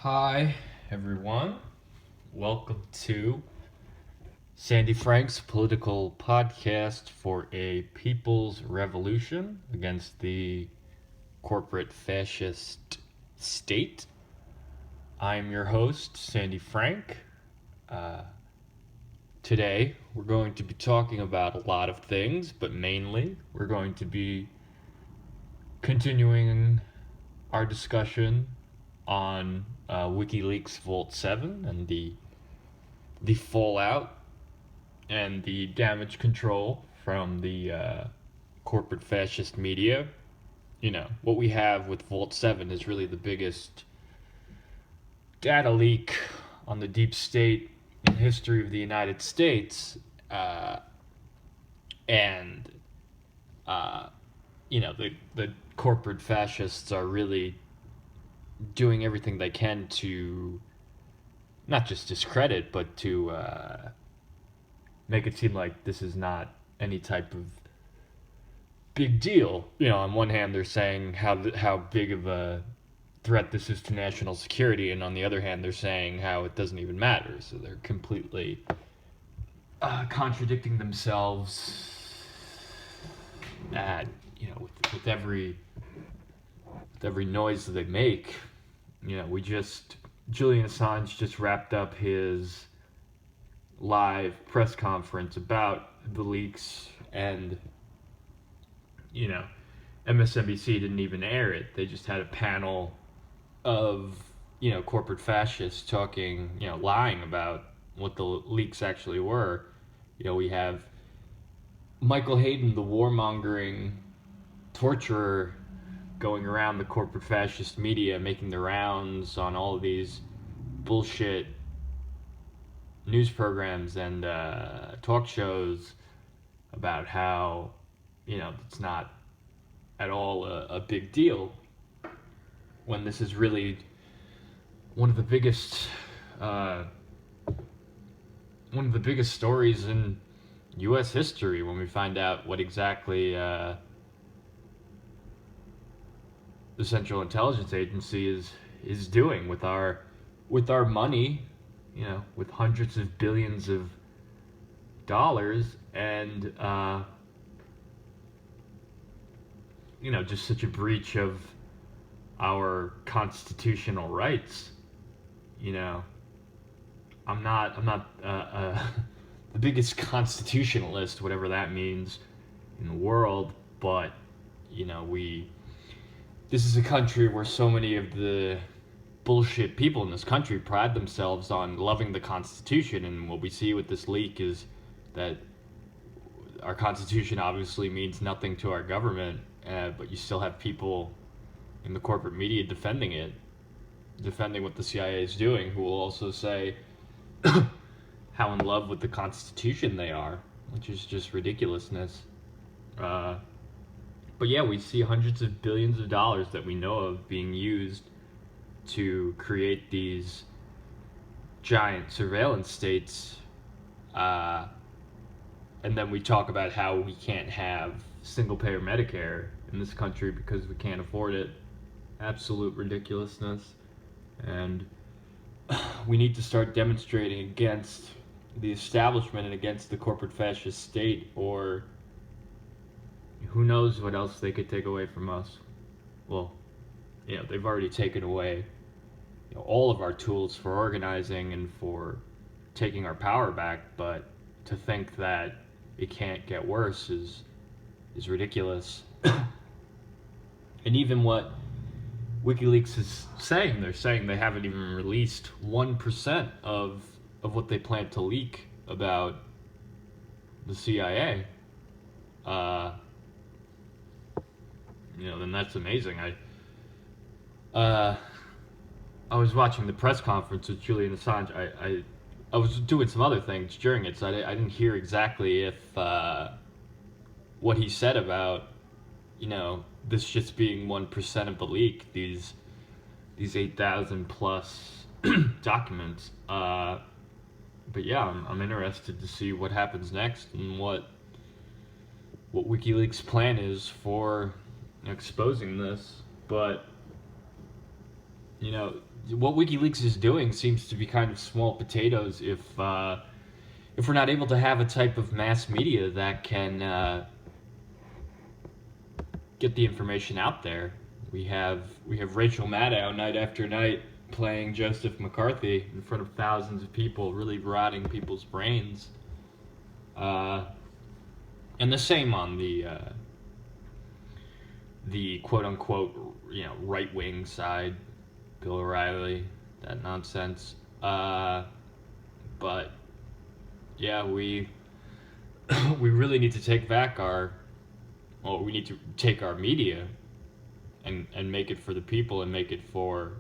Hi, everyone. Welcome to Sandy Frank's political podcast for a people's revolution against the corporate fascist state. I'm your host, Sandy Frank. Today, we're going to be talking about a lot of things, but mainly, we're going to be continuing our discussion on Wikileaks Vault 7 and the fallout and the damage control from the corporate fascist media. You know, what we have with Vault 7 is really the biggest data leak on the deep state in the history of the United States. And, the corporate fascists are really doing everything they can to not just discredit, but to make it seem like this is not any type of big deal. You know, on one hand, they're saying how big of a threat this is to national security, and on the other hand, they're saying how it doesn't even matter. So they're completely contradicting themselves. With every noise that they make. You know, Julian Assange just wrapped up his live press conference about the leaks, and MSNBC didn't even air it. They just had a panel of corporate fascists talking, lying about what the leaks actually were. We have Michael Hayden, the warmongering torturer, going around the corporate fascist media, making the rounds on all of these bullshit news programs and talk shows about how, it's not at all a big deal, when this is really one of the biggest stories in U.S. history, when we find out what exactly the Central Intelligence Agency is doing with our money, with hundreds of billions of dollars, and just such a breach of our constitutional rights. I'm not the biggest constitutionalist, whatever that means, in the world, but this is a country where so many of the bullshit people in this country pride themselves on loving the Constitution, and what we see with this leak is that our Constitution obviously means nothing to our government, but you still have people in the corporate media defending what the CIA is doing, who will also say how in love with the Constitution they are, which is just ridiculousness. But yeah, we see hundreds of billions of dollars that we know of being used to create these giant surveillance states, and then we talk about how we can't have single-payer Medicare in this country because we can't afford it. Absolute ridiculousness. And we need to start demonstrating against the establishment and against the corporate fascist state, or who knows what else they could take away from us. Well, they've already taken away all of our tools for organizing and for taking our power back, but to think that it can't get worse is ridiculous. And even what WikiLeaks is saying, they're saying they haven't even released 1% of what they plan to leak about the CIA. Then that's amazing. I was watching the press conference with Julian Assange. I was doing some other things during it, so I didn't hear exactly if what he said about this just being 1% of the leak. These 8,000 plus documents. But yeah, I'm interested to see what happens next and what WikiLeaks' plan is for exposing this. But what WikiLeaks is doing seems to be kind of small potatoes if we're not able to have a type of mass media that can get the information out there. We have Rachel Maddow night after night playing Joseph McCarthy in front of thousands of people, really rotting people's brains. And the same on the quote unquote right wing side, Bill O'Reilly, that nonsense. But yeah, we really need to take back we need to take our media and make it for the people and make it for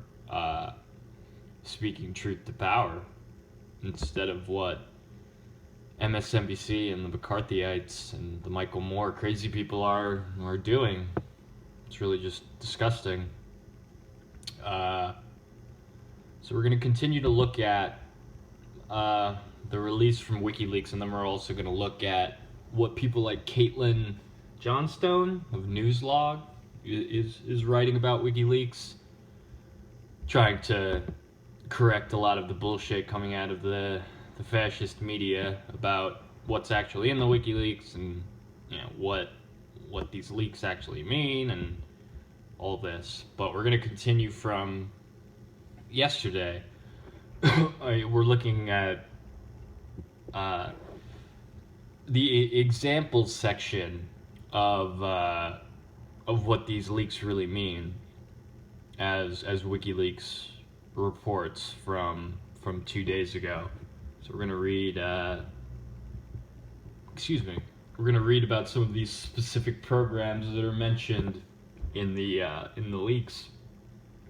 speaking truth to power instead of what MSNBC and the McCarthyites and the Michael Moore crazy people are doing. It's really just disgusting. So we're going to continue to look at the release from WikiLeaks, and then we're also going to look at what people like Caitlin Johnstone of Newslogue is writing about WikiLeaks, trying to correct a lot of the bullshit coming out of the fascist media about what's actually in the WikiLeaks and what these leaks actually mean and all this. But we're going to continue from yesterday. We're looking at the examples section of what these leaks really mean, as WikiLeaks reports from 2 days ago. So we're gonna read. We're gonna read about some of these specific programs that are mentioned in the leaks,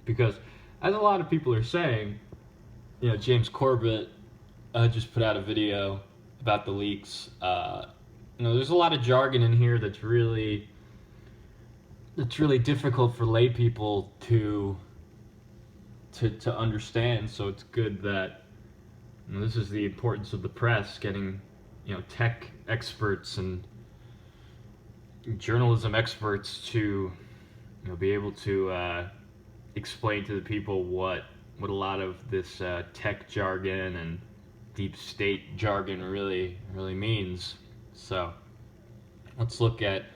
because as a lot of people are saying, James Corbett just put out a video about the leaks. There's a lot of jargon in here that's really difficult for lay people to understand. So it's good that this is the importance of the press, getting tech experts and journalism experts to be able to explain to the people what a lot of this tech jargon and deep state jargon really means. So let's look at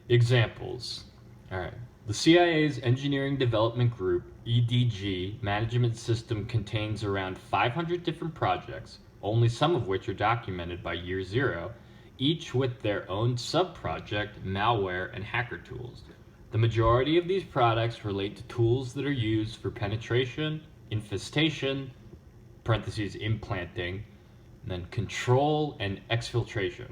examples. All right. The CIA's Engineering Development Group, EDG, management system contains around 500 different projects, only some of which are documented by year zero, each with their own sub-project, malware, and hacker tools. The majority of these products relate to tools that are used for penetration, infestation, parentheses implanting, and then control and exfiltration.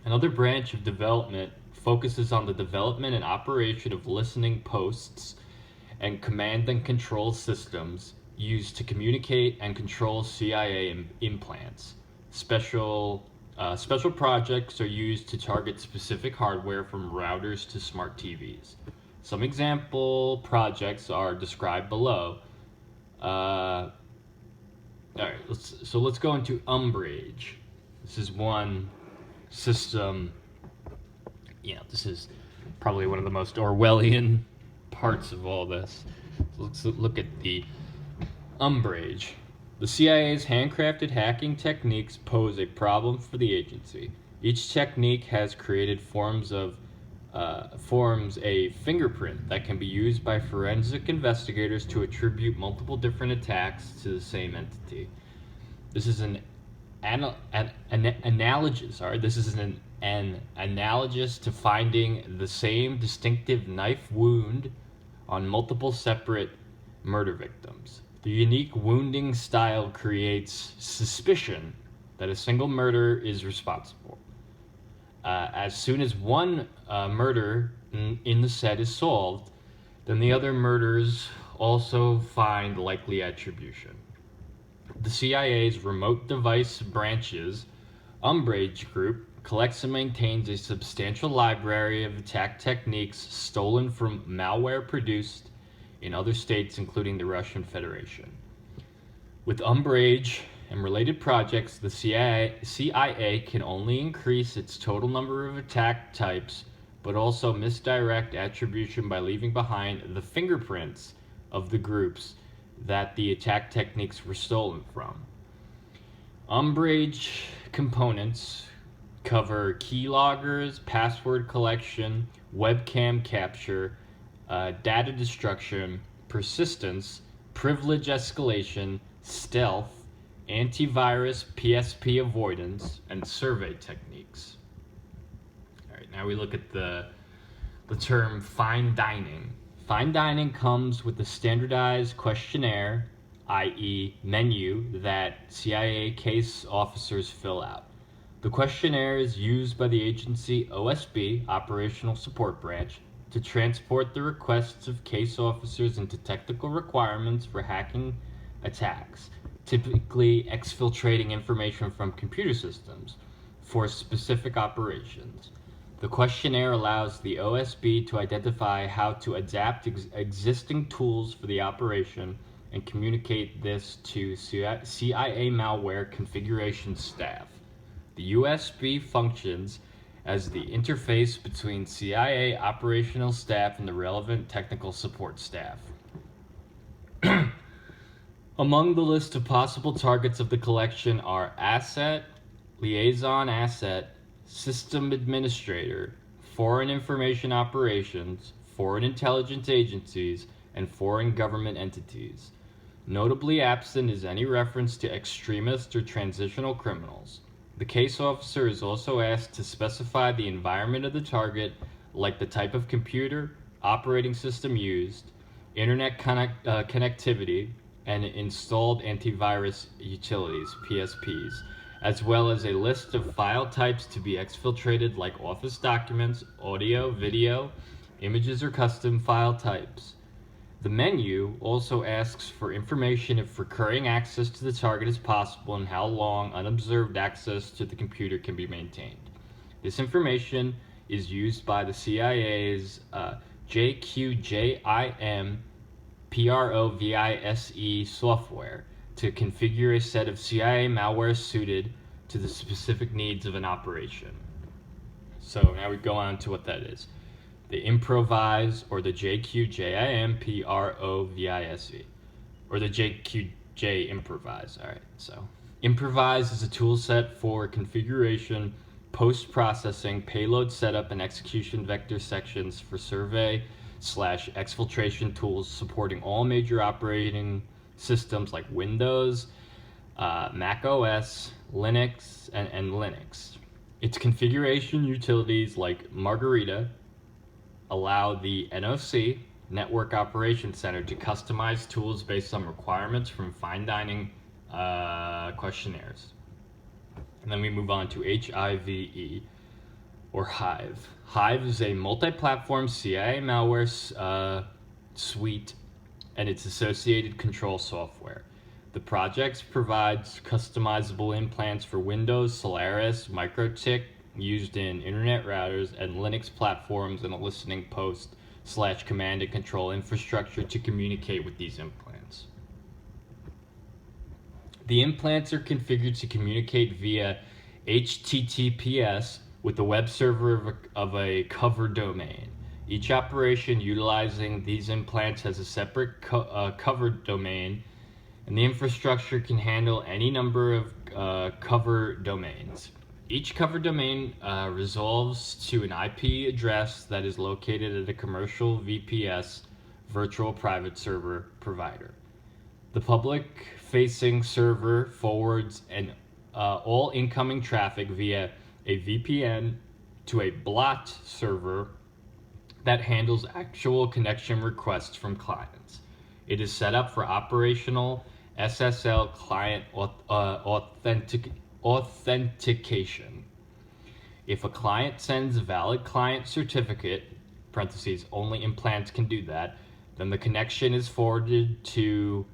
Another branch of development focuses on the development and operation of listening posts and command and control systems used to communicate and control CIA implants. Special projects are used to target specific hardware from routers to smart TVs. Some example projects are described below. All right, let's go into Umbrage. This is one system. This is probably one of the most Orwellian parts of all this. So let's look at the Umbrage. The CIA's handcrafted hacking techniques pose a problem for the agency. Each technique has created forms a fingerprint that can be used by forensic investigators to attribute multiple different attacks to the same entity. This is an analogous to finding the same distinctive knife wound on multiple separate murder victims. The unique wounding style creates suspicion that a single murder is responsible. As soon as one murder in the set is solved, then the other murders also find likely attribution. The CIA's remote device branches, Umbrage Group, collects and maintains a substantial library of attack techniques stolen from malware produced in other states, including the Russian Federation. With Umbrage and related projects, the CIA can only increase its total number of attack types, but also misdirect attribution by leaving behind the fingerprints of the groups that the attack techniques were stolen from. Umbrage components cover keyloggers, password collection, webcam capture, data destruction, persistence, privilege escalation, stealth, antivirus, PSP avoidance, and survey techniques. All right, now we look at the term fine dining. Fine dining comes with a standardized questionnaire, i.e. menu, that CIA case officers fill out. The questionnaire is used by the agency OSB, Operational Support Branch, to transport the requests of case officers into technical requirements for hacking attacks, typically exfiltrating information from computer systems for specific operations. The questionnaire allows the OSB to identify how to adapt existing tools for the operation and communicate this to CIA malware configuration staff. The USB functions as the interface between CIA operational staff and the relevant technical support staff. Among the list of possible targets of the collection are asset, liaison asset, system administrator, foreign information operations, foreign intelligence agencies, and foreign government entities. Notably absent is any reference to extremists or transitional criminals. The case officer is also asked to specify the environment of the target, like the type of computer, operating system used, internet connectivity, and installed antivirus utilities, PSPs, as well as a list of file types to be exfiltrated, like office documents, audio, video, images, or custom file types. The menu also asks for information if recurring access to the target is possible and how long unobserved access to the computer can be maintained. This information is used by the CIA's JQJIM PROVISE software to configure a set of CIA malware suited to the specific needs of an operation. So now we go on to what that is. The improvise, or the JQJIMPROVISE, or the JQJ improvise. All right, so improvise is a tool set for configuration, post-processing, payload setup, and execution vector sections for survey/exfiltration tools supporting all major operating systems like Windows, Mac OS, Linux, and Linux. Its configuration utilities like Margarita allow the NOC, Network Operations Center, to customize tools based on requirements from fine dining questionnaires. And then we move on to HIVE, or Hive. Hive is a multi-platform CIA malware suite and its associated control software. The project provides customizable implants for Windows, Solaris, MikroTik, used in internet routers and Linux platforms, and a listening post/command and control infrastructure to communicate with these implants. The implants are configured to communicate via HTTPS with the web server of a cover domain. Each operation utilizing these implants has a separate cover domain, and the infrastructure can handle any number of cover domains. Each cover domain resolves to an IP address that is located at a commercial VPS, virtual private server provider. The public-facing server forwards all incoming traffic via a VPN to a blot server that handles actual connection requests from clients. It is set up for operational SSL client authentication. If a client sends a valid client certificate, parentheses, only implants can do that, then the connection is forwarded to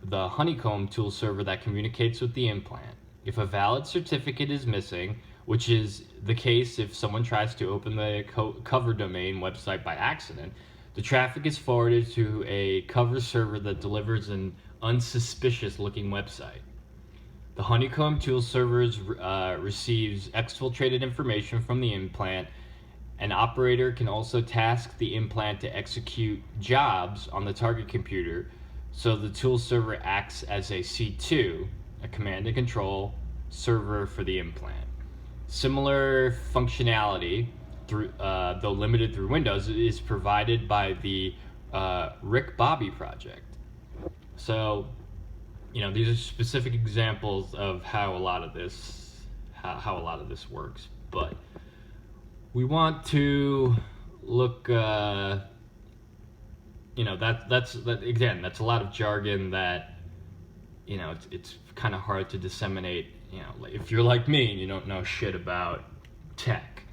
the honeycomb tool server that communicates with the implant. If a valid certificate is missing, which is the case if someone tries to open the cover domain website by accident, the traffic is forwarded to a cover server that delivers an unsuspicious looking website. The honeycomb tool servers receives exfiltrated information from the implant. An operator can also task the implant to execute jobs on the target computer So the tool server acts as a C2, a command and control server for the implant. Similar functionality, though limited through Windows, is provided by the Rick Bobby project. So, these are specific examples of how a lot of this works. But we want to look. That's a lot of jargon that it's kind of hard to disseminate. If you're like me and you don't know shit about tech.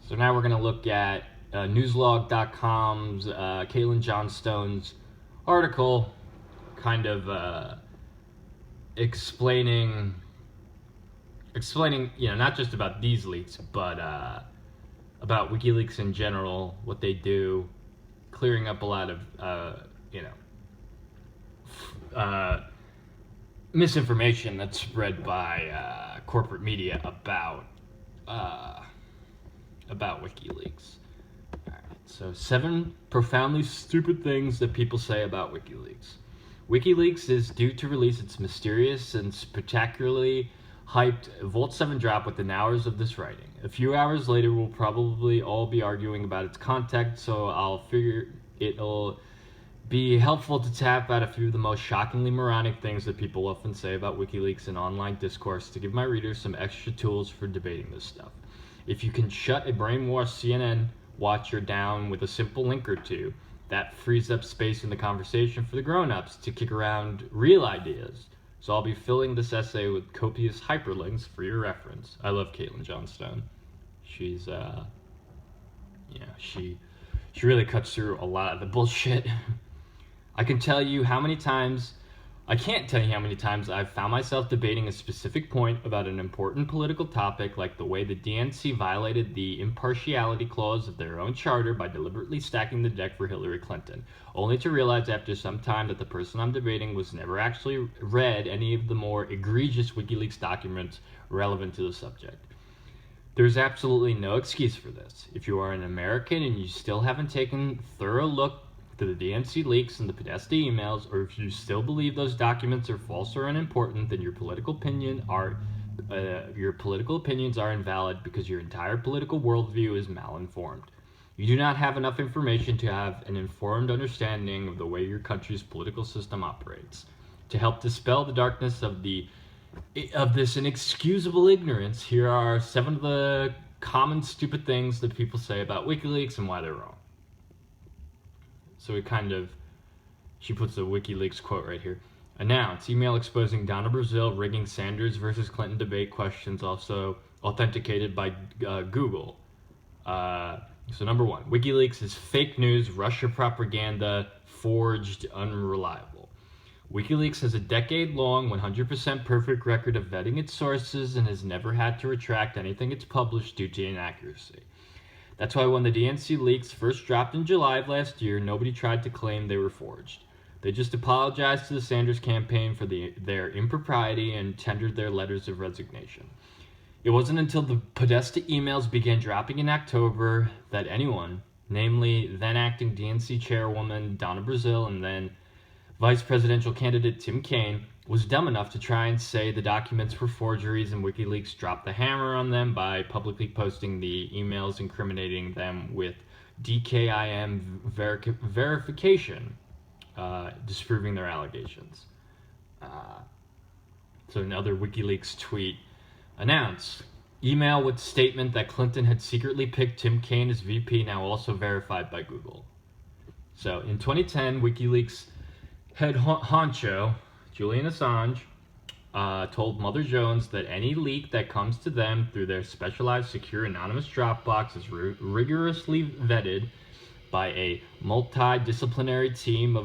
So now we're going to look at Newslogue.com's Caitlin Johnstone's article, kind of explaining, not just about these leaks, but about WikiLeaks in general, what they do, clearing up a lot of, misinformation that's spread by corporate media about WikiLeaks. All right, so 7 profoundly stupid things that people say about WikiLeaks. WikiLeaks is due to release its mysterious and spectacularly hyped Vault 7 drop within hours of this writing. A few hours later, we'll probably all be arguing about its content, so I'll figure it'll be helpful to tap out a few of the most shockingly moronic things that people often say about WikiLeaks and online discourse to give my readers some extra tools for debating this stuff. If you can shut a brainwashed CNN watcher down with a simple link or two, that frees up space in the conversation for the grown-ups to kick around real ideas. So I'll be filling this essay with copious hyperlinks for your reference. I love Caitlin Johnstone. She's, she really cuts through a lot of the bullshit. I can't tell you how many times I've found myself debating a specific point about an important political topic, like the way the DNC violated the impartiality clause of their own charter by deliberately stacking the deck for Hillary Clinton, only to realize after some time that the person I'm debating was never actually read any of the more egregious WikiLeaks documents relevant to the subject. There's absolutely no excuse for this. If you are an American and you still haven't taken a thorough look to the DNC leaks and the Podesta emails, or if you still believe those documents are false or unimportant, then your political opinions are invalid because your entire political worldview is malinformed. You do not have enough information to have an informed understanding of the way your country's political system operates. To help dispel the darkness of this inexcusable ignorance, here are 7 of the common stupid things that people say about WikiLeaks and why they're wrong. So she puts a WikiLeaks quote right here. Announce, email exposing Donna Brazile rigging Sanders versus Clinton debate questions, also authenticated by Google. So number 1, WikiLeaks is fake news, Russia propaganda, forged, unreliable. WikiLeaks has a decade-long, 100% perfect record of vetting its sources and has never had to retract anything it's published due to inaccuracy. That's why when the DNC leaks first dropped in July of last year, nobody tried to claim they were forged. They just apologized to the Sanders campaign for their impropriety and tendered their letters of resignation. It wasn't until the Podesta emails began dropping in October that anyone, namely then-acting DNC chairwoman Donna Brazile and then vice presidential candidate Tim Kaine, was dumb enough to try and say the documents were forgeries, and WikiLeaks dropped the hammer on them by publicly posting the emails incriminating them with DKIM verification, disproving their allegations. So another WikiLeaks tweet announced, email with statement that Clinton had secretly picked Tim Kaine as VP, now also verified by Google. So in 2010, WikiLeaks head honcho Julian Assange told Mother Jones that any leak that comes to them through their specialized secure anonymous Dropbox is rigorously vetted by a multidisciplinary team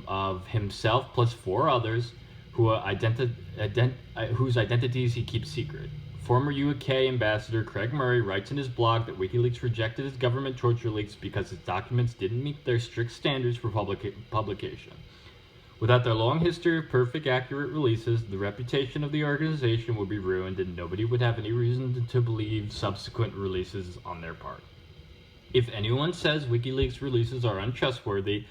of himself plus 4 others whose identities he keeps secret. Former UK Ambassador Craig Murray writes in his blog that WikiLeaks rejected his government torture leaks because its documents didn't meet their strict standards for publication. Without their long history of perfect, accurate releases, the reputation of the organization would be ruined and nobody would have any reason to believe subsequent releases on their part. If anyone says WikiLeaks releases are untrustworthy,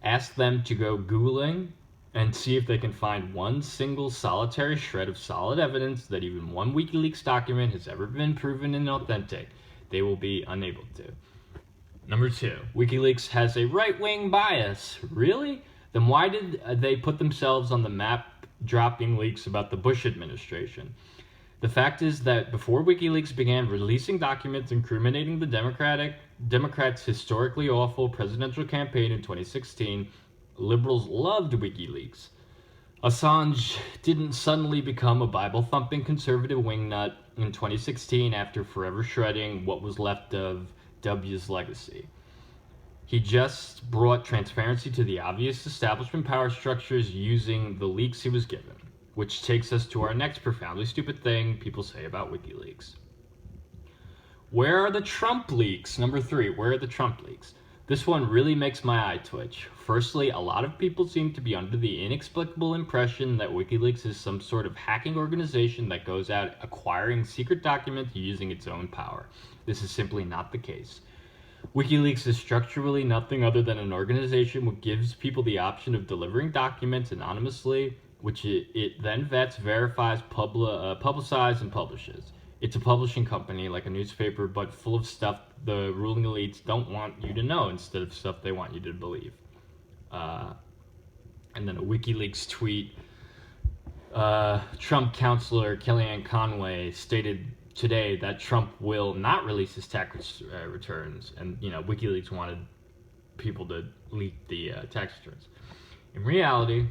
ask them to go Googling and see if they can find one single solitary shred of solid evidence that even one WikiLeaks document has ever been proven inauthentic. They will be unable to. Number 2, WikiLeaks has a right-wing bias. Really? Then why did they put themselves on the map dropping leaks about the Bush administration? The fact is that before WikiLeaks began releasing documents incriminating the Democrats' historically awful presidential campaign in 2016, liberals loved WikiLeaks. Assange didn't suddenly become a Bible-thumping conservative wingnut in 2016 after forever shredding what was left of W's legacy. He just brought transparency to the obvious establishment power structures using the leaks he was given. Which takes us to our next profoundly stupid thing people say about WikiLeaks. Where are the Trump leaks? Number 3, where are the Trump leaks? This one really makes my eye twitch. Firstly, a lot of people seem to be under the inexplicable impression that WikiLeaks is some sort of hacking organization that goes out acquiring secret documents using its own power. This is simply not the case. WikiLeaks is structurally nothing other than an organization which gives people the option of delivering documents anonymously, which it then vets, verifies, publicizes, and publishes. It's a publishing company like a newspaper, but full of stuff the ruling elites don't want you to know instead of stuff they want you to believe. And then a WikiLeaks tweet. Trump counselor Kellyanne Conway stated today that Trump will not release his tax returns, and WikiLeaks wanted people to leak the tax returns. In reality,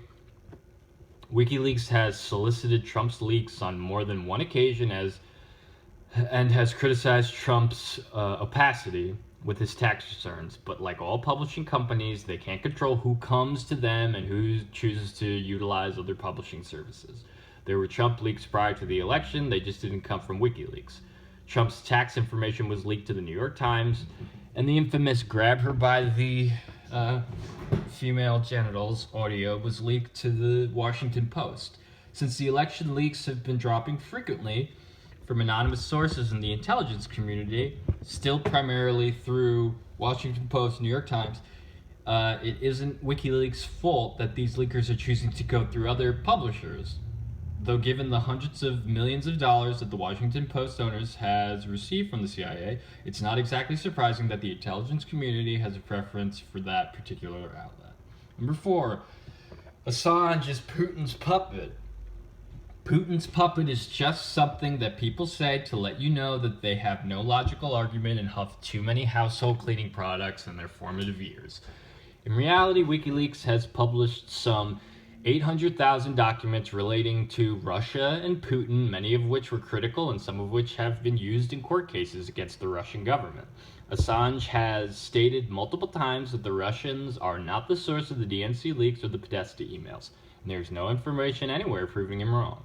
WikiLeaks has solicited Trump's leaks on more than one occasion and has criticized Trump's opacity with his tax returns. But like all publishing companies, they can't control who comes to them and who chooses to utilize other publishing services. There were Trump leaks prior to the election, they just didn't come from WikiLeaks. Trump's tax information was leaked to the New York Times, and the infamous grab her by the female genitals audio was leaked to the Washington Post. Since the election leaks have been dropping frequently from anonymous sources in the intelligence community, still primarily through Washington Post, New York Times, it isn't WikiLeaks' fault that these leakers are choosing to go through other publishers. Though given the hundreds of millions of dollars that the Washington Post owners has received from the CIA, it's not exactly surprising that the intelligence community has a preference for that particular outlet. Number 4, Assange is Putin's puppet. Putin's puppet is just something that people say to let you know that they have no logical argument and huff too many household cleaning products in their formative years. In reality, WikiLeaks has published some 800,000 documents relating to Russia and Putin, many of which were critical and some of which have been used in court cases against the Russian government. Assange has stated multiple times that the Russians are not the source of the DNC leaks or the Podesta emails, and there's no information anywhere proving him wrong.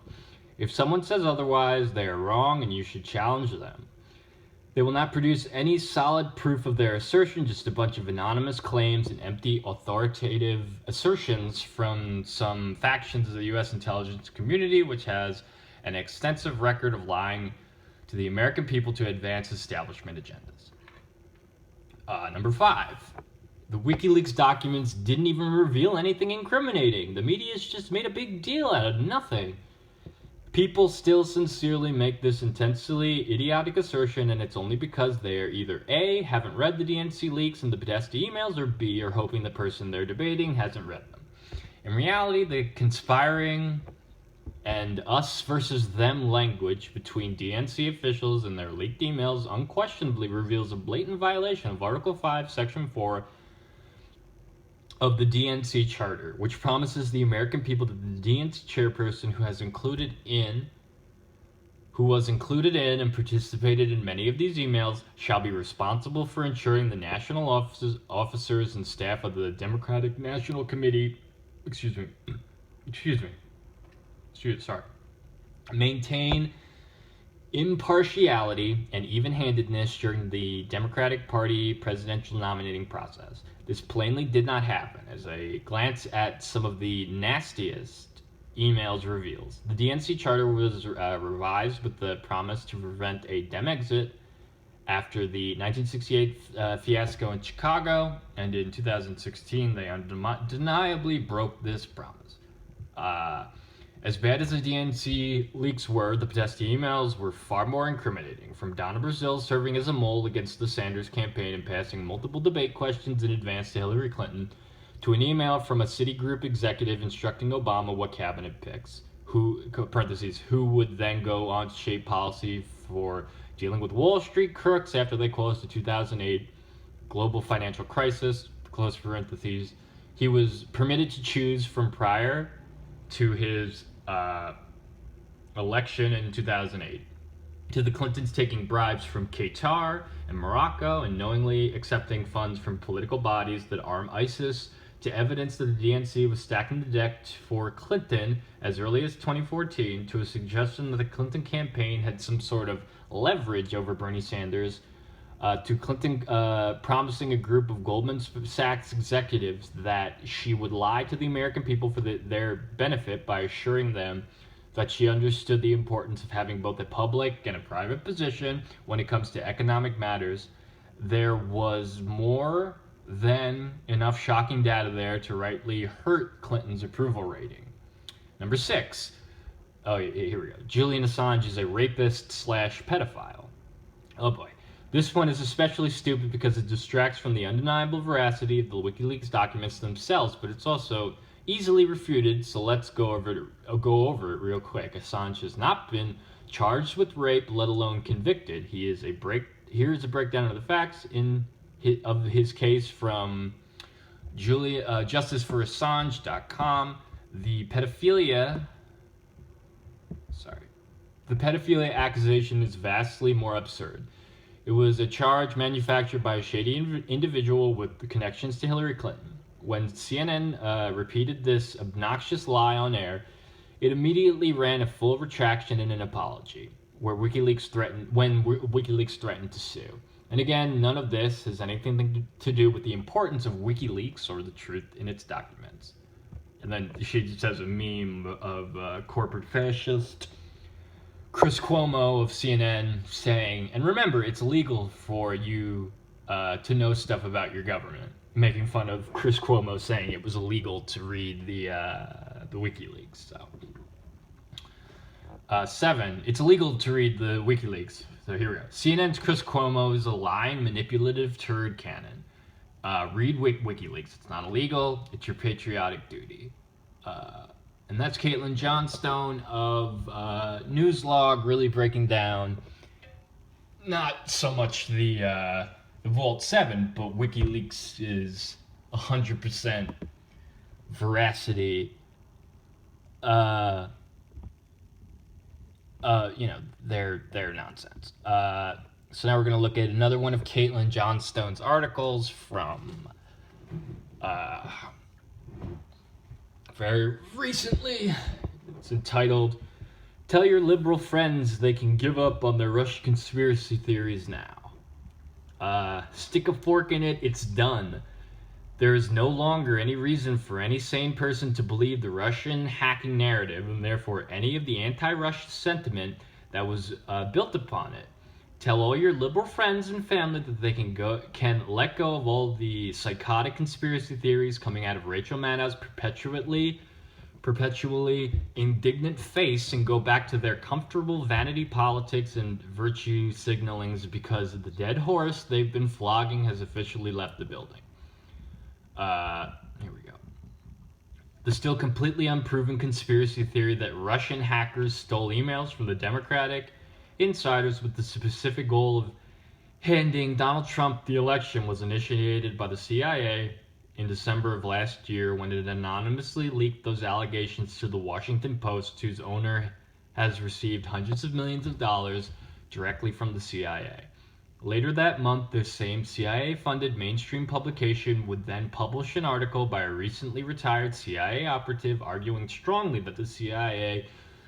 If someone says otherwise, they are wrong and you should challenge them. They will not produce any solid proof of their assertion, just a bunch of anonymous claims and empty authoritative assertions from some factions of the U.S. intelligence community, which has an extensive record of lying to the American people to advance establishment agendas. Number 5, the WikiLeaks documents didn't even reveal anything incriminating. The media's just made a big deal out of nothing. People still sincerely make this intensely idiotic assertion, and it's only because they are either A, haven't read the DNC leaks and the Podesta emails, or B, are hoping the person they're debating hasn't read them. In reality, the conspiring and us versus them language between DNC officials and their leaked emails unquestionably reveals a blatant violation of Article 5, Section 4 of the DNC Charter, which promises the American people that the DNC chairperson who was included in and participated in many of these emails shall be responsible for ensuring the national officers and staff of the Democratic National Committee, maintain impartiality and even-handedness during the Democratic Party presidential nominating process. This plainly did not happen, as a glance at some of the nastiest emails reveals. The DNC charter was revised with the promise to prevent a Dem exit after the 1968 fiasco in Chicago, and in 2016 they undeniably broke this promise. As bad as the DNC leaks were, the Podesta emails were far more incriminating. From Donna Brazile serving as a mole against the Sanders campaign and passing multiple debate questions in advance to Hillary Clinton, to an email from a Citigroup executive instructing Obama what cabinet picks, who would then go on to shape policy for dealing with Wall Street crooks after they caused the 2008 global financial crisis, close parentheses. He was permitted to choose from prior to his election in 2008. To the Clintons taking bribes from Qatar and Morocco and knowingly accepting funds from political bodies that arm ISIS, to evidence that the DNC was stacking the deck for Clinton as early as 2014, to a suggestion that the Clinton campaign had some sort of leverage over Bernie Sanders, to Clinton promising a group of Goldman Sachs executives that she would lie to the American people for their benefit by assuring them that she understood the importance of having both a public and a private position when it comes to economic matters. There was more than enough shocking data there to rightly hurt Clinton's approval rating. Number 6. Oh, here we go. Julian Assange is a rapist / pedophile. Oh boy. This one is especially stupid because it distracts from the undeniable veracity of the WikiLeaks documents themselves, but it's also easily refuted, so let's go over it real quick. Assange has not been charged with rape, let alone convicted. Here is a breakdown of the facts of his case from justiceforassange.com. The pedophilia accusation is vastly more absurd. It was a charge manufactured by a shady individual with connections to Hillary Clinton. When CNN repeated this obnoxious lie on air, it immediately ran a full retraction and an apology, when WikiLeaks threatened to sue. And again, none of this has anything to do with the importance of WikiLeaks or the truth in its documents. And then she just has a meme of corporate fascist Chris Cuomo of CNN saying, and remember, it's illegal for you to know stuff about your government, making fun of Chris Cuomo saying it was illegal to read the WikiLeaks. So 7, it's illegal to read the WikiLeaks. So here we go. CNN's Chris Cuomo is a lying, manipulative turd cannon. Read WikiLeaks. It's not illegal. It's your patriotic duty. And that's Caitlin Johnstone of Newslogue, really breaking down not so much the Vault 7, but WikiLeaks is 100% veracity. They're nonsense. So now we're going to look at another one of Caitlin Johnstone's articles from very recently. It's entitled, "Tell Your Liberal Friends They Can Give Up on Their Russian Conspiracy Theories Now. Stick a fork in it, it's done. There is no longer any reason for any sane person to believe the Russian hacking narrative, and therefore any of the anti-Russian sentiment that was built upon it. Tell all your liberal friends and family that they can let go of all the psychotic conspiracy theories coming out of Rachel Maddow's perpetually indignant face and go back to their comfortable vanity politics and virtue signalings, because the dead horse they've been flogging has officially left the building." Here we go. The still completely unproven conspiracy theory that Russian hackers stole emails from the Democratic insiders with the specific goal of handing Donald Trump the election was initiated by the CIA in December of last year, when it anonymously leaked those allegations to the Washington Post, whose owner has received hundreds of millions of dollars directly from the CIA. Later that month, the same CIA-funded mainstream publication would then publish an article by a recently retired CIA operative arguing strongly that the CIA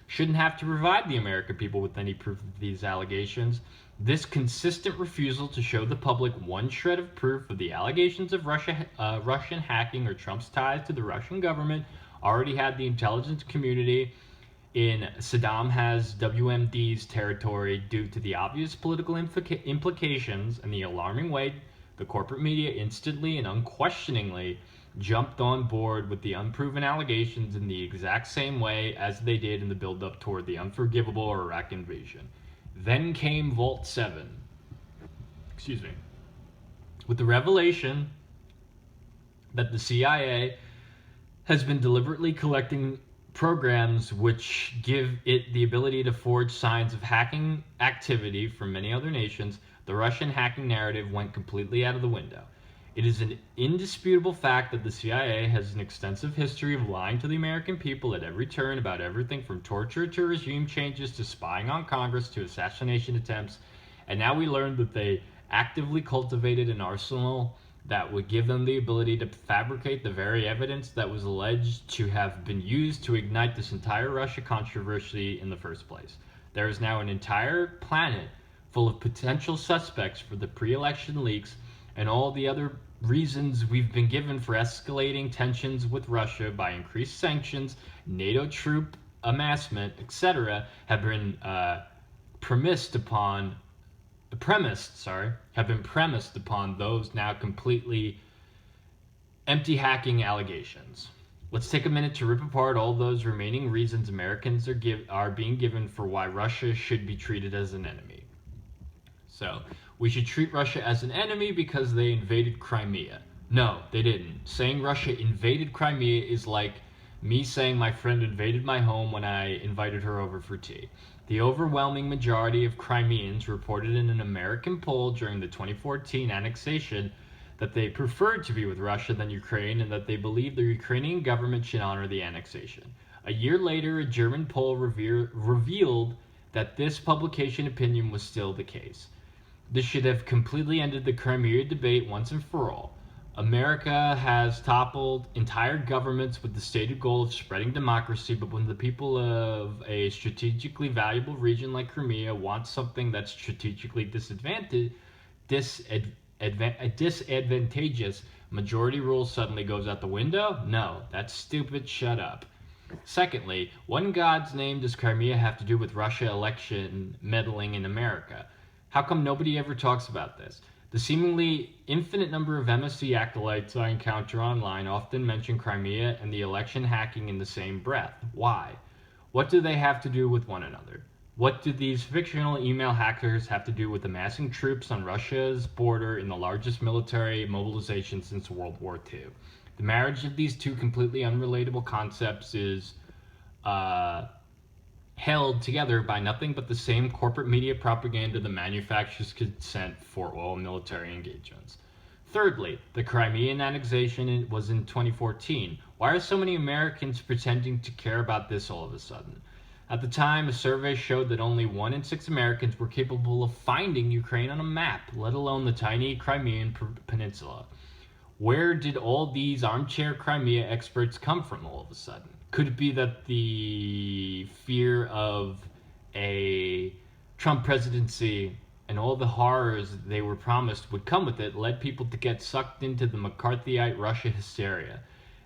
shouldn't have to provide the American people with any proof of these allegations. This consistent refusal to show the public one shred of proof of the allegations of Russian hacking or Trump's ties to the Russian government already had the intelligence community in Saddam has WMD's territory, due to the obvious political implications and the alarming way the corporate media instantly and unquestioningly jumped on board with the unproven allegations in the exact same way as they did in the build-up toward the unforgivable Iraq invasion. Then came Vault 7. Excuse me. With the revelation that the CIA has been deliberately collecting programs which give it the ability to forge signs of hacking activity from many other nations, the Russian hacking narrative went completely out of the window. It is an indisputable fact that the CIA has an extensive history of lying to the American people at every turn about everything from torture to regime changes to spying on Congress to assassination attempts, and now we learn that they actively cultivated an arsenal that would give them the ability to fabricate the very evidence that was alleged to have been used to ignite this entire Russia controversy in the first place. There is now an entire planet full of potential suspects for the pre-election leaks and all the other reasons we've been given for escalating tensions with Russia by increased sanctions, NATO troop amassment, etc., have been premised upon those now completely empty hacking allegations. Let's take a minute to rip apart all those remaining reasons Americans are being given for why Russia should be treated as an enemy. So, we should treat Russia as an enemy because they invaded Crimea. No, they didn't. Saying Russia invaded Crimea is like me saying my friend invaded my home when I invited her over for tea. The overwhelming majority of Crimeans reported in an American poll during the 2014 annexation that they preferred to be with Russia than Ukraine and that they believed the Ukrainian government should honor the annexation. A year later, a German poll revealed that this publication opinion was still the case. This should have completely ended the Crimea debate once and for all. America has toppled entire governments with the stated goal of spreading democracy, but when the people of a strategically valuable region like Crimea want something that's strategically disadvantageous, majority rule suddenly goes out the window? No, that's stupid, shut up. Secondly, what in God's name does Crimea have to do with Russia election meddling in America? How come nobody ever talks about this? The seemingly infinite number of MSC acolytes I encounter online often mention Crimea and the election hacking in the same breath. Why? What do they have to do with one another? What do these fictional email hackers have to do with amassing troops on Russia's border in the largest military mobilization since World War II? The marriage of these two completely unrelatable concepts is held together by nothing but the same corporate media propaganda that manufactures consent for all military engagements. Thirdly, the Crimean annexation was in 2014. Why are so many Americans pretending to care about this all of a sudden? At the time, a survey showed that only 1 in 6 Americans were capable of finding Ukraine on a map, let alone the tiny Crimean peninsula. Where did all these armchair Crimea experts come from all of a sudden? Could it be that the fear of a Trump presidency and all the horrors they were promised would come with it led people to get sucked into the McCarthyite Russia hysteria?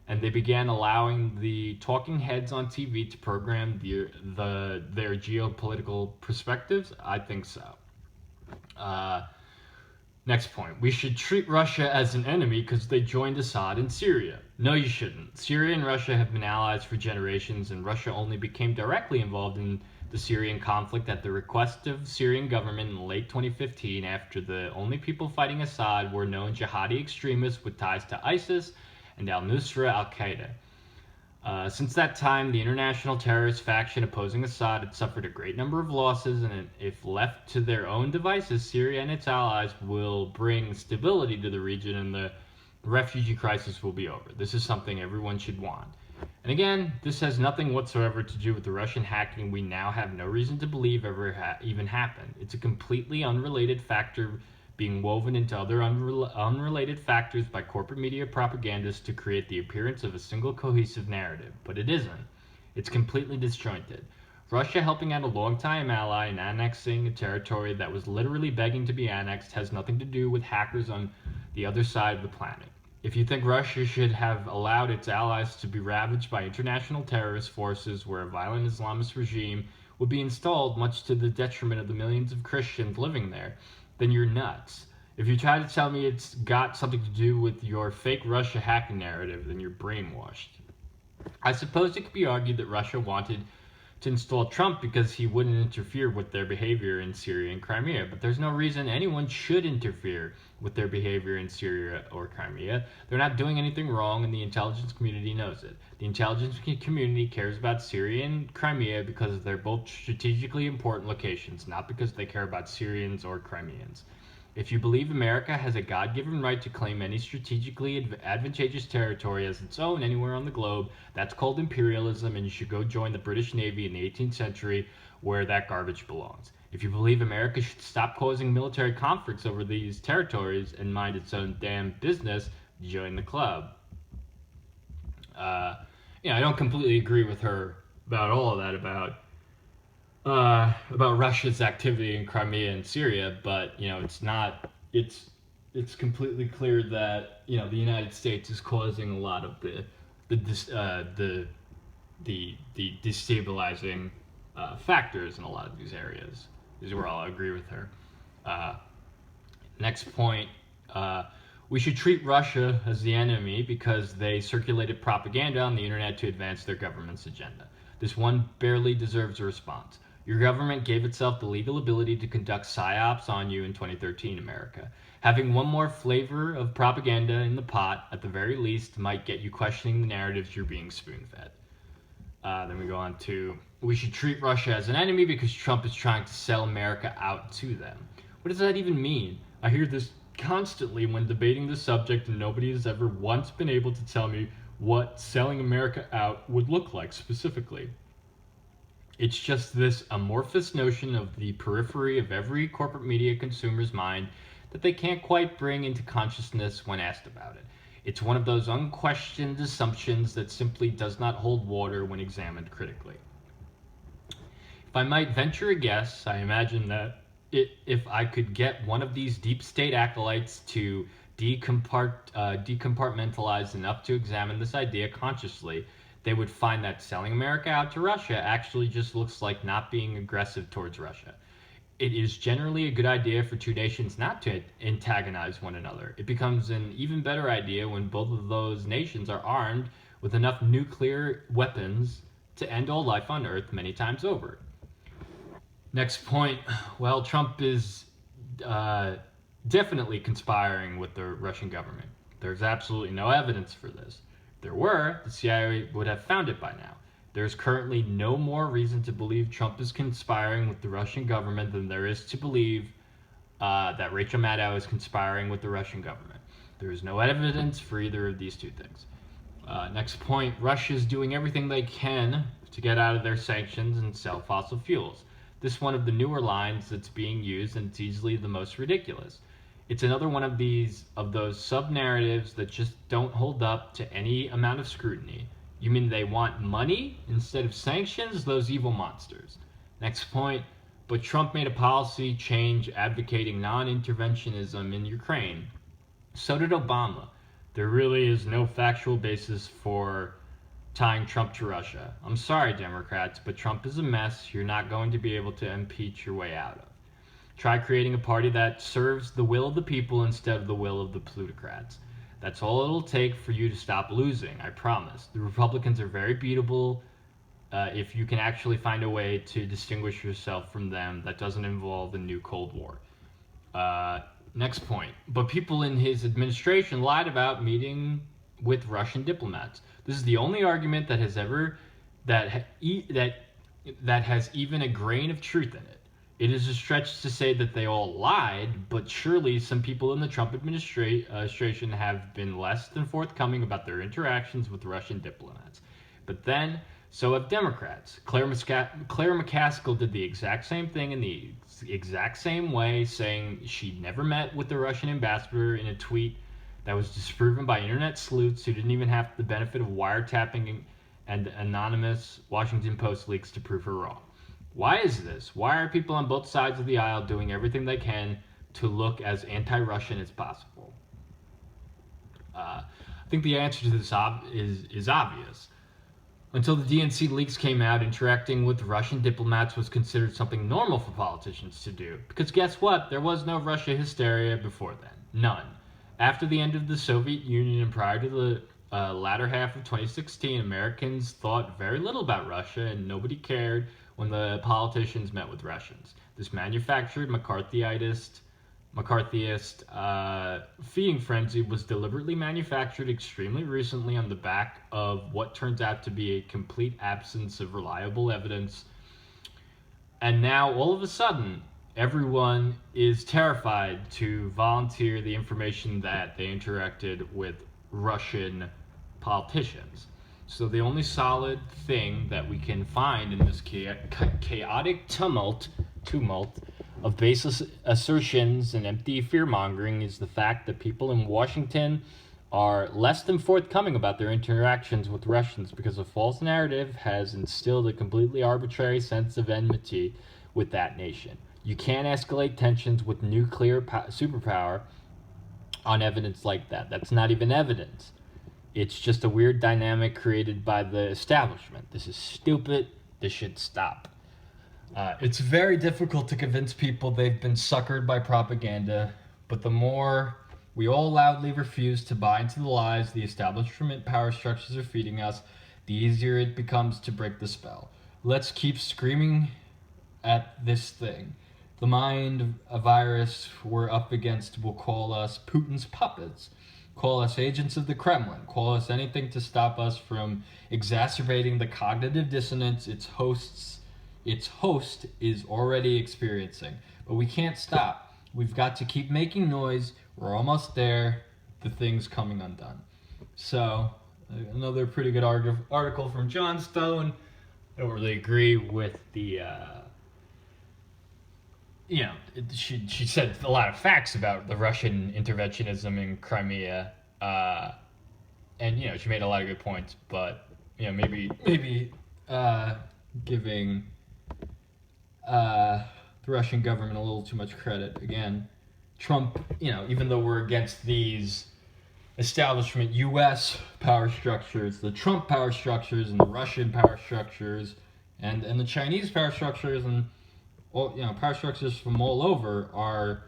And they began allowing the talking heads on TV to program their geopolitical perspectives? I think so. Next point. We should treat Russia as an enemy because they joined Assad in Syria. No, you shouldn't. Syria and Russia have been allies for generations, and Russia only became directly involved in the Syrian conflict at the request of the Syrian government in late 2015 after the only people fighting Assad were known jihadi extremists with ties to ISIS and al-Nusra al-Qaeda. Since that time, the international terrorist faction opposing Assad had suffered a great number of losses, and if left to their own devices, Syria and its allies will bring stability to the region and the refugee crisis will be over. This is something everyone should want. And again, this has nothing whatsoever to do with the Russian hacking we now have no reason to believe ever even happened. It's a completely unrelated factor being woven into other unrelated factors by corporate media propagandists to create the appearance of a single cohesive narrative. But it isn't. It's completely disjointed. Russia helping out a longtime ally in annexing a territory that was literally begging to be annexed has nothing to do with hackers on the other side of the planet. If you think Russia should have allowed its allies to be ravaged by international terrorist forces where a violent Islamist regime would be installed much to the detriment of the millions of Christians living there, then you're nuts. If you try to tell me it's got something to do with your fake Russia hacking narrative, then you're brainwashed. I suppose it could be argued that Russia wanted to install Trump because he wouldn't interfere with their behavior in Syria and Crimea, but there's no reason anyone should interfere with their behavior in Syria or Crimea. They're not doing anything wrong, and the intelligence community knows it. The intelligence community cares about Syria and Crimea because they're both strategically important locations, not because they care about Syrians or Crimeans. If you believe America has a God-given right to claim any strategically advantageous territory as its own anywhere on the globe, that's called imperialism, and you should go join the British Navy in the 18th century where that garbage belongs. If you believe America should stop causing military conflicts over these territories and mind its own damn business, join the club. I don't completely agree with her about all of that, about Russia's activity in Crimea and Syria, but it's completely clear that the United States is causing a lot of the destabilizing factors in a lot of these areas. These are where I'll agree with her. Next point. We should treat Russia as the enemy because they circulated propaganda on the internet to advance their government's agenda. This one barely deserves a response. Your government gave itself the legal ability to conduct psyops on you in 2013, America. Having one more flavor of propaganda in the pot, at the very least, might get you questioning the narratives you're being spoon-fed. Then we go on to, we should treat Russia as an enemy because Trump is trying to sell America out to them. What does that even mean? I hear this constantly when debating the subject, and nobody has ever once been able to tell me what selling America out would look like specifically. It's just this amorphous notion of the periphery of every corporate media consumer's mind that they can't quite bring into consciousness when asked about it. It's one of those unquestioned assumptions that simply does not hold water when examined critically. If I might venture a guess, I imagine that if I could get one of these deep state acolytes to decompartmentalize enough to examine this idea consciously, they would find that selling America out to Russia actually just looks like not being aggressive towards Russia. It is generally a good idea for two nations not to antagonize one another. It becomes an even better idea when both of those nations are armed with enough nuclear weapons to end all life on Earth many times over. Next point, well, Trump is definitely conspiring with the Russian government. There's absolutely no evidence for this. If there were, the CIA would have found it by now. There's currently no more reason to believe Trump is conspiring with the Russian government than there is to believe that Rachel Maddow is conspiring with the Russian government. There is no evidence for either of these two things. Next point, Russia is doing everything they can to get out of their sanctions and sell fossil fuels. This is one of the newer lines that's being used, and it's easily the most ridiculous. It's another one of those sub-narratives that just don't hold up to any amount of scrutiny. You mean they want money instead of sanctions? Those evil monsters. Next point, but Trump made a policy change advocating non-interventionism in Ukraine. So did Obama. There really is no factual basis for tying Trump to Russia. I'm sorry, Democrats, but Trump is a mess you're not going to be able to impeach your way out of. Try creating a party that serves the will of the people instead of the will of the plutocrats. That's all it'll take for you to stop losing, I promise. The Republicans are very beatable if you can actually find a way to distinguish yourself from them that doesn't involve a new Cold War. Next point. But people in his administration lied about meeting with Russian diplomats. This is the only argument that has even a grain of truth in it. It is a stretch to say that they all lied, but surely some people in the Trump administration have been less than forthcoming about their interactions with Russian diplomats. But then, so have Democrats. Claire McCaskill did the exact same thing in the exact same way, saying she'd never met with the Russian ambassador in a tweet that was disproven by internet sleuths who didn't even have the benefit of wiretapping and anonymous Washington Post leaks to prove her wrong. Why is this? Why are people on both sides of the aisle doing everything they can to look as anti-Russian as possible? I think the answer to this is obvious. Until the DNC leaks came out, interacting with Russian diplomats was considered something normal for politicians to do. Because guess what? There was no Russia hysteria before then. None. After the end of the Soviet Union and prior to the latter half of 2016, Americans thought very little about Russia and nobody cared when the politicians met with Russians. This manufactured McCarthyist feeding frenzy was deliberately manufactured extremely recently on the back of what turns out to be a complete absence of reliable evidence. And now, all of a sudden, everyone is terrified to volunteer the information that they interacted with Russian politicians. So the only solid thing that we can find in this chaotic tumult of baseless assertions and empty fear-mongering is the fact that people in Washington are less than forthcoming about their interactions with Russians because a false narrative has instilled a completely arbitrary sense of enmity with that nation. You can't escalate tensions with nuclear superpower on evidence like that. That's not even evidence. It's just a weird dynamic created by the establishment. This is stupid. This should stop. It's very difficult to convince people they've been suckered by propaganda, but the more we all loudly refuse to buy into the lies the establishment power structures are feeding us, the easier it becomes to break the spell. Let's keep screaming at this thing. The mind a virus we're up against will call us Putin's puppets, call us agents of the Kremlin, call us anything to stop us from exacerbating the cognitive dissonance its host is already experiencing. But we can't stop. We've got to keep making noise. We're almost there. The thing's coming undone. So, another pretty good article from Johnstone. I don't really agree with the, she said a lot of facts about the Russian interventionism in Crimea. And, she made a lot of good points. But, maybe giving the Russian government a little too much credit. Again, Trump, even though we're against these establishment U.S. power structures, the Trump power structures and the Russian power structures and the Chinese power structures and all, power structures from all over are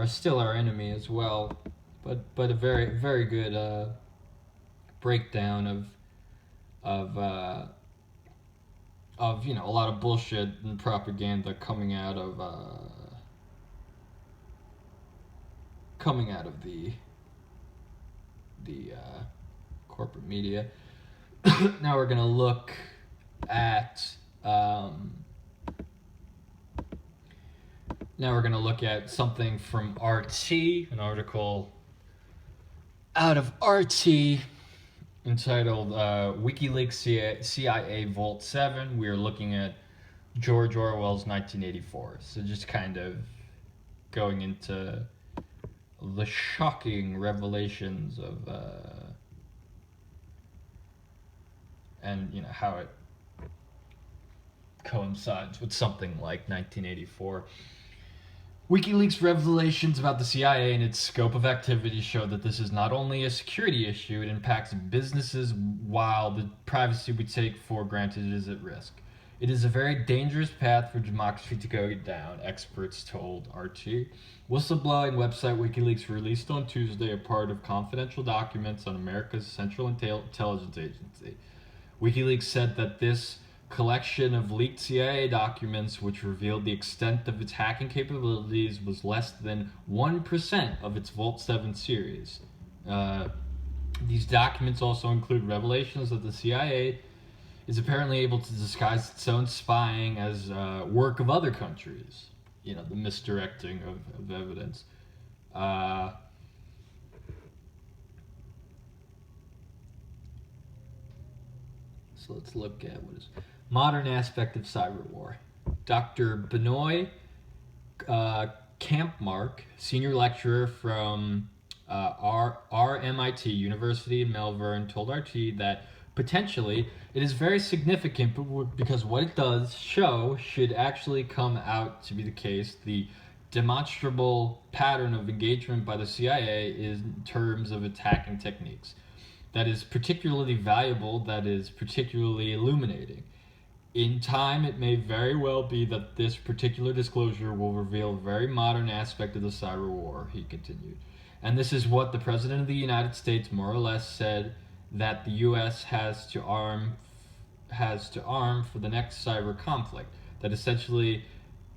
still our enemy as well. But a very, very good breakdown of a lot of bullshit and propaganda coming out of the corporate media. Now we're gonna look at something from RT, an article out of RT entitled Wikileaks CIA Vault 7. We are looking at George Orwell's 1984. So just kind of going into the shocking revelations of and how it coincides with something like 1984. WikiLeaks revelations about the CIA and its scope of activity show that this is not only a security issue, it impacts businesses while the privacy we take for granted is at risk. It is a very dangerous path for democracy to go down, experts told RT. Whistleblowing website WikiLeaks released on Tuesday a part of confidential documents on America's Central Intelligence Agency. WikiLeaks said that this collection of leaked CIA documents, which revealed the extent of its hacking capabilities, was less than 1% of its Vault 7 series. These documents also include revelations that the CIA is apparently able to disguise its own spying as work of other countries. The misdirecting of evidence. So let's look at what is modern aspect of cyber war. Dr. Benoit Kampmark, senior lecturer from RMIT University in Melbourne, told RT that potentially it is very significant because what it does show should actually come out to be the case. The demonstrable pattern of engagement by the CIA is in terms of attacking techniques. that is particularly valuable, that is particularly illuminating. In time, it may very well be that this particular disclosure will reveal a very modern aspect of the cyber war, he continued. And this is what the President of the United States more or less said that the U.S. has to arm for the next cyber conflict. That essentially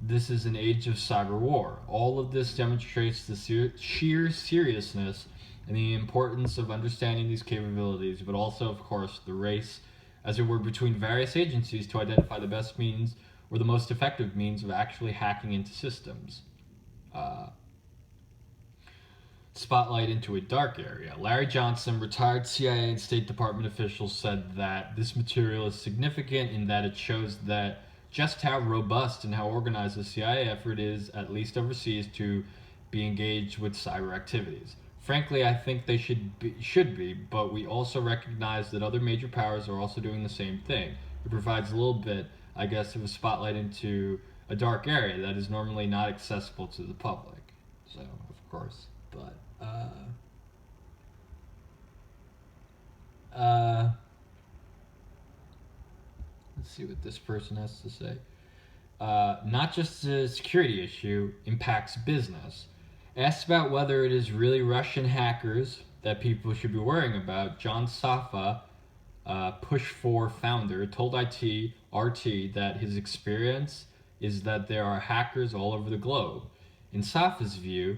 this is an age of cyber war. All of this demonstrates the sheer seriousness and the importance of understanding these capabilities, but also, of course, the race, as it were, between various agencies to identify the best means or the most effective means of actually hacking into systems. Uh, Spotlight into a dark area. Larry Johnson, retired CIA and State Department official, said that this material is significant in that it shows that just how robust and how organized the CIA effort is, at least overseas, to be engaged with cyber activities. Frankly, I think they should be, but we also recognize that other major powers are also doing the same thing. It provides a little bit, I guess, of a spotlight into a dark area that is normally not accessible to the public. So, of course, but let's see what this person has to say. Not just a security issue, impacts business. Asked about whether it is really Russian hackers that people should be worrying about, John Safa, Push4 founder, told RT that his experience is that there are hackers all over the globe. In Safa's view,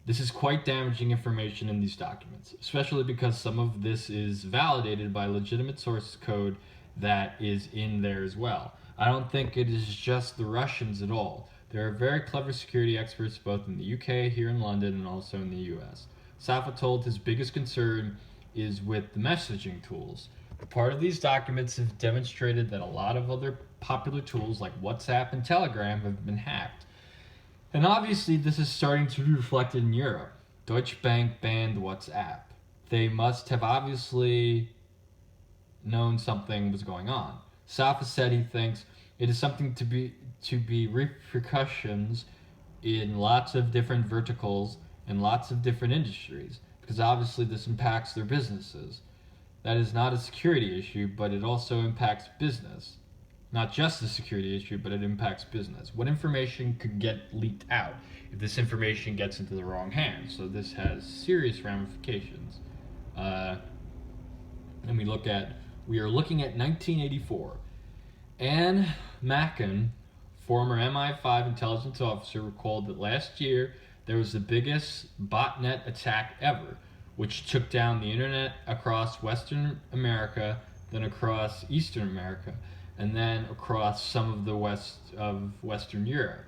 this is quite damaging information in these documents, especially because some of this is validated by legitimate source code that is in there as well. I don't think it is just the Russians at all. There are very clever security experts both in the UK, here in London, and also in the US. Safa told his biggest concern is with the messaging tools. Part of these documents have demonstrated that a lot of other popular tools like WhatsApp and Telegram have been hacked. And obviously, this is starting to be reflected in Europe. Deutsche Bank banned WhatsApp. They must have obviously known something was going on. Safa said he thinks it is something to be repercussions in lots of different verticals and lots of different industries, because obviously this impacts their businesses. That is not a security issue, but it also impacts business. Not just a security issue, but it impacts business. What information could get leaked out if this information gets into the wrong hands? So this has serious ramifications. And we are looking at 1984. Anne Macon, former MI5 intelligence officer, recalled that last year there was the biggest botnet attack ever, which took down the internet across Western America, then across Eastern America, and then across some of the west of Western Europe.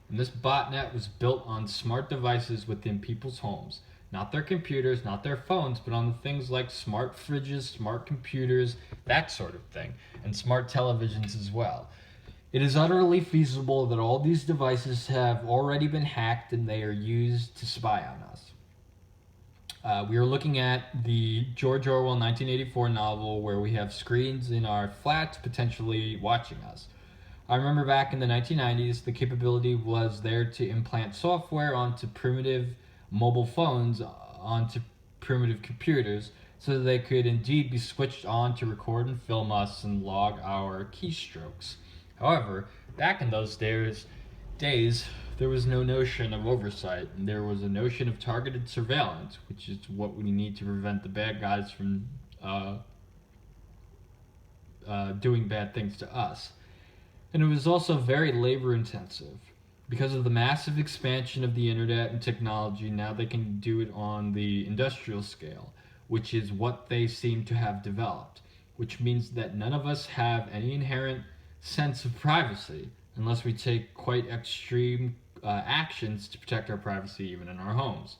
And this botnet was built on smart devices within people's homes. Not their computers, not their phones, but on the things like smart fridges, smart computers, that sort of thing, and smart televisions as well. It is utterly feasible that all these devices have already been hacked and they are used to spy on us. We are looking at the George Orwell 1984 novel where we have screens in our flats potentially watching us. I remember back in the 1990s, the capability was there to implant software onto primitive mobile phones, onto primitive computers, so that they could indeed be switched on to record and film us and log our keystrokes. However, back in those days, there was no notion of oversight, and there was a notion of targeted surveillance, which is what we need to prevent the bad guys from doing bad things to us. And it was also very labor intensive. Because of the massive expansion of the internet and technology, now they can do it on the industrial scale, which is what they seem to have developed, which means that none of us have any inherent sense of privacy unless we take quite extreme actions to protect our privacy even in our homes.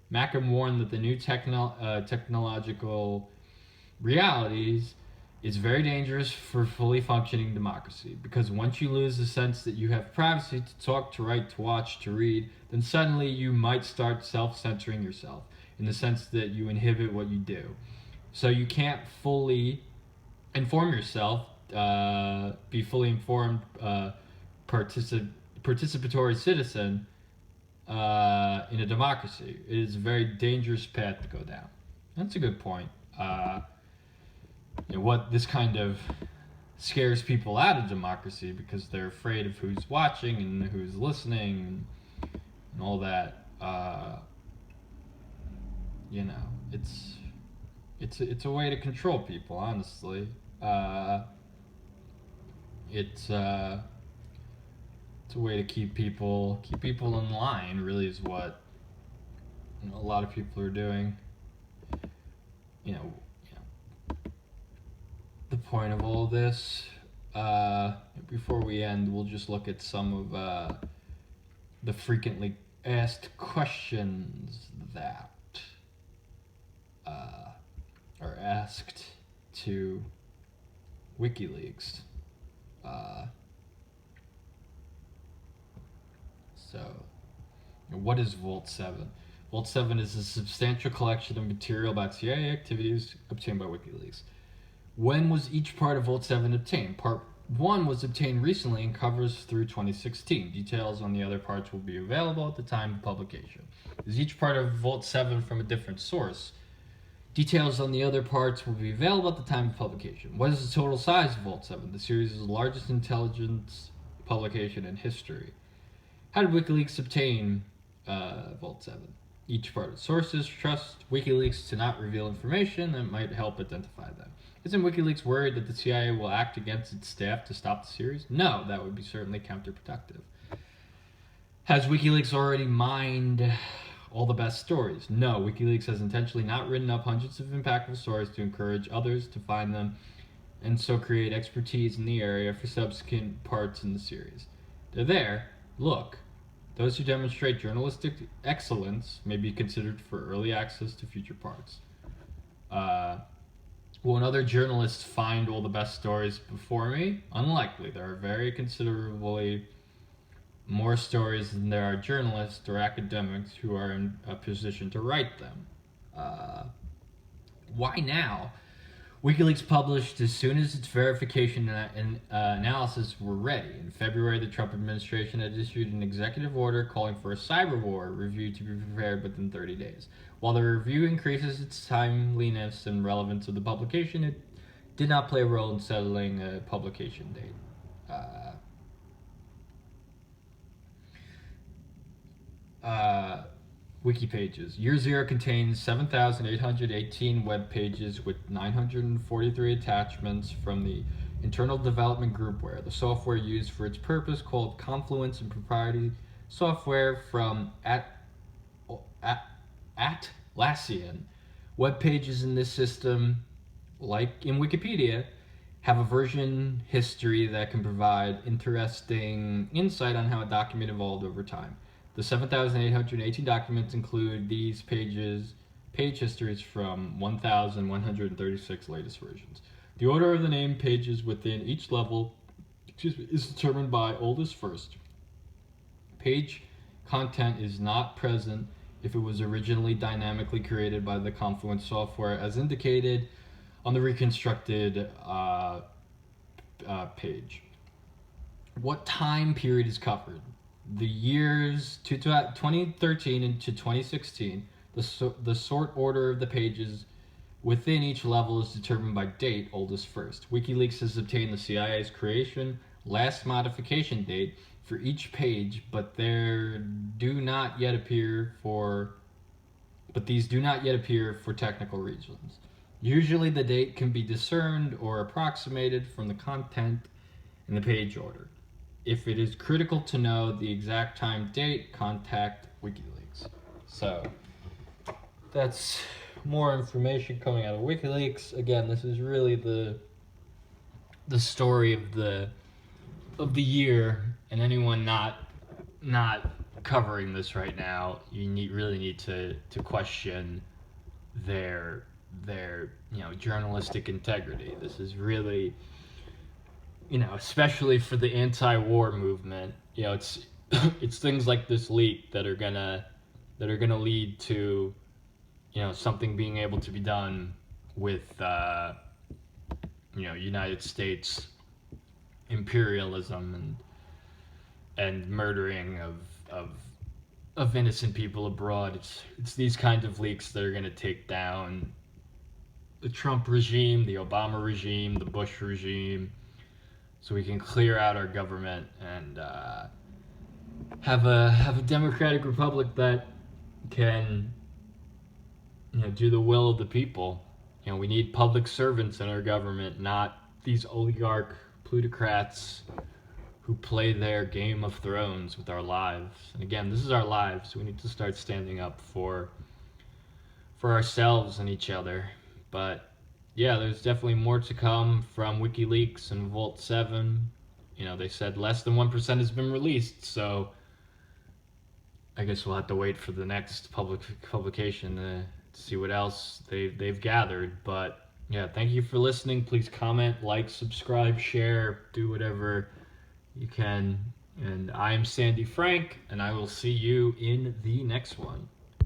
Mackham warned that the new technological realities is very dangerous for fully functioning democracy, because once you lose the sense that you have privacy to talk, to write, to watch, to read, then suddenly you might start self-censoring yourself in the sense that you inhibit what you do. So you can't fully inform yourself, be fully informed participatory citizen in a democracy. It is a very dangerous path to go down. That's a good point. What this kind of scares people out of democracy because they're afraid of who's watching and who's listening and all that. It's a way to control people, honestly. It's a way to keep people in line. Really, is what a lot of people are doing. The point of all this. Before we end, we'll just look at some of the frequently asked questions that are asked to WikiLeaks. What is Vault 7? Vault 7 is a substantial collection of material about CIA activities obtained by WikiLeaks. When was each part of Vault 7 obtained? Part 1 was obtained recently and covers through 2016. Details on the other parts will be available at the time of publication. Is each part of Vault 7 from a different source? Details on the other parts will be available at the time of publication. What is the total size of Vault 7? The series is the largest intelligence publication in history. How did WikiLeaks obtain Vault 7? Each part of sources trust WikiLeaks to not reveal information that might help identify them. Isn't WikiLeaks worried that the CIA will act against its staff to stop the series? No, that would be certainly counterproductive. Has WikiLeaks already mined all the best stories? No, WikiLeaks has intentionally not written up hundreds of impactful stories to encourage others to find them and so create expertise in the area for subsequent parts in the series. They're there. Look. Those who demonstrate journalistic excellence may be considered for early access to future parts. Will another journalist find all the best stories before me? Unlikely. There are very considerably more stories than there are journalists or academics who are in a position to write them. Why now? WikiLeaks published as soon as its verification and analysis were ready. In February, the Trump administration had issued an executive order calling for a cyber war review to be prepared within 30 days. While the review increases its timeliness and relevance of the publication, it did not play a role in settling a publication date. Wiki pages. Year 0 contains 7,818 web pages with 943 attachments from the internal development groupware, the software used for its purpose called Confluence and proprietary software from Atlassian. Web pages in this system, like in Wikipedia, have a version history that can provide interesting insight on how a document evolved over time. The 7,818 documents include these page histories from 1,136 latest versions. The order of the named pages within each level is determined by oldest first. Page content is not present if it was originally dynamically created by the Confluence software as indicated on the reconstructed page. What time period is covered? The years 2013 into 2016, the sort order of the pages within each level is determined by date, oldest first. WikiLeaks has obtained the CIA's creation last modification date for each page, but these do not yet appear for technical reasons. Usually the date can be discerned or approximated from the content in the page order. If it is critical to know the exact time date, contact WikiLeaks. So that's more information coming out of WikiLeaks. Again, this is really the story of the year, and anyone not covering this right now, you really need to question their journalistic integrity. This is really, especially for the anti-war movement, it's it's things like this leak that are gonna lead to something being able to be done with United States imperialism and murdering of innocent people abroad. It's these kinds of leaks that are gonna take down the Trump regime, the Obama regime, the Bush regime, so we can clear out our government and have a democratic republic that can, do the will of the people. We need public servants in our government, not these oligarch plutocrats who play their Game of Thrones with our lives. And again, this is our lives. We need to start standing up for ourselves and each other. But yeah, there's definitely more to come from WikiLeaks and Vault 7. They said less than 1% has been released, so I guess we'll have to wait for the next publication to see what else they've gathered. But yeah, thank you for listening. Please comment, like, subscribe, share, do whatever you can. And I am Sandy Frank, and I will see you in the next one.